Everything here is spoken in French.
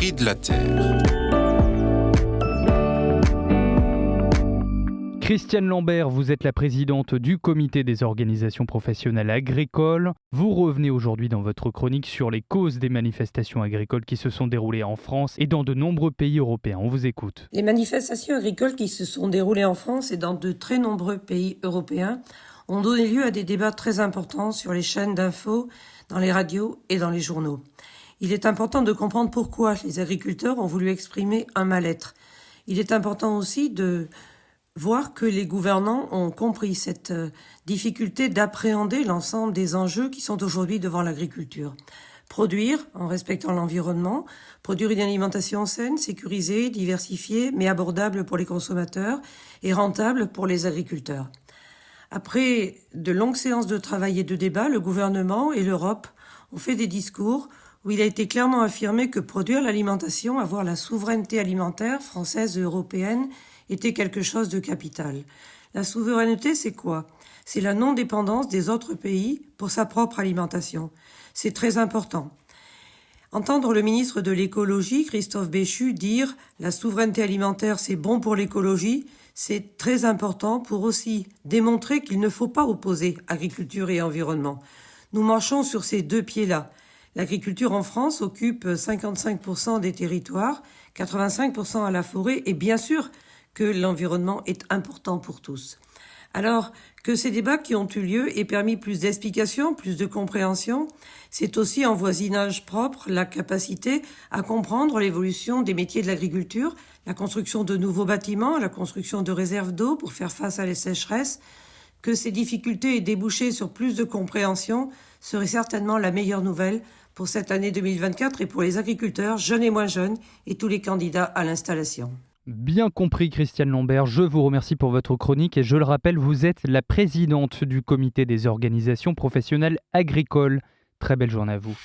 prix de la terre. Christiane Lambert, vous êtes la présidente du comité des organisations professionnelles agricoles. Vous revenez aujourd'hui dans votre chronique sur les causes des manifestations agricoles qui se sont déroulées en France et dans de nombreux pays européens. On vous écoute. Les manifestations agricoles qui se sont déroulées en France et dans de très nombreux pays européens ont donné lieu à des débats très importants sur les chaînes d'infos, dans les radios et dans les journaux. Il est important de comprendre pourquoi les agriculteurs ont voulu exprimer un mal-être. Il est important aussi de voir que les gouvernants ont compris cette difficulté d'appréhender l'ensemble des enjeux qui sont aujourd'hui devant l'agriculture. Produire en respectant l'environnement, produire une alimentation saine, sécurisée, diversifiée, mais abordable pour les consommateurs et rentable pour les agriculteurs. Après de longues séances de travail et de débat, le gouvernement et l'Europe ont fait des discours où il a été clairement affirmé que produire l'alimentation, avoir la souveraineté alimentaire française et européenne, était quelque chose de capital. La souveraineté, c'est quoi ? C'est la non-dépendance des autres pays pour sa propre alimentation. C'est très important. Entendre le ministre de l'écologie, Christophe Béchu, dire « la souveraineté alimentaire, c'est bon pour l'écologie », c'est très important pour aussi démontrer qu'il ne faut pas opposer agriculture et environnement. Nous marchons sur ces deux pieds-là. L'agriculture en France occupe 55% des territoires, 85% à la forêt et bien sûr que l'environnement est important pour tous. Alors que ces débats qui ont eu lieu aient permis plus d'explications, plus de compréhension, c'est aussi en voisinage propre la capacité à comprendre l'évolution des métiers de l'agriculture, la construction de nouveaux bâtiments, la construction de réserves d'eau pour faire face à les sécheresses, que ces difficultés aient débouché sur plus de compréhension serait certainement la meilleure nouvelle pour cette année 2024 et pour les agriculteurs, jeunes et moins jeunes, et tous les candidats à l'installation. Bien compris Christiane Lambert, je vous remercie pour votre chronique et je le rappelle, vous êtes la présidente du comité des organisations professionnelles agricoles. Très belle journée à vous.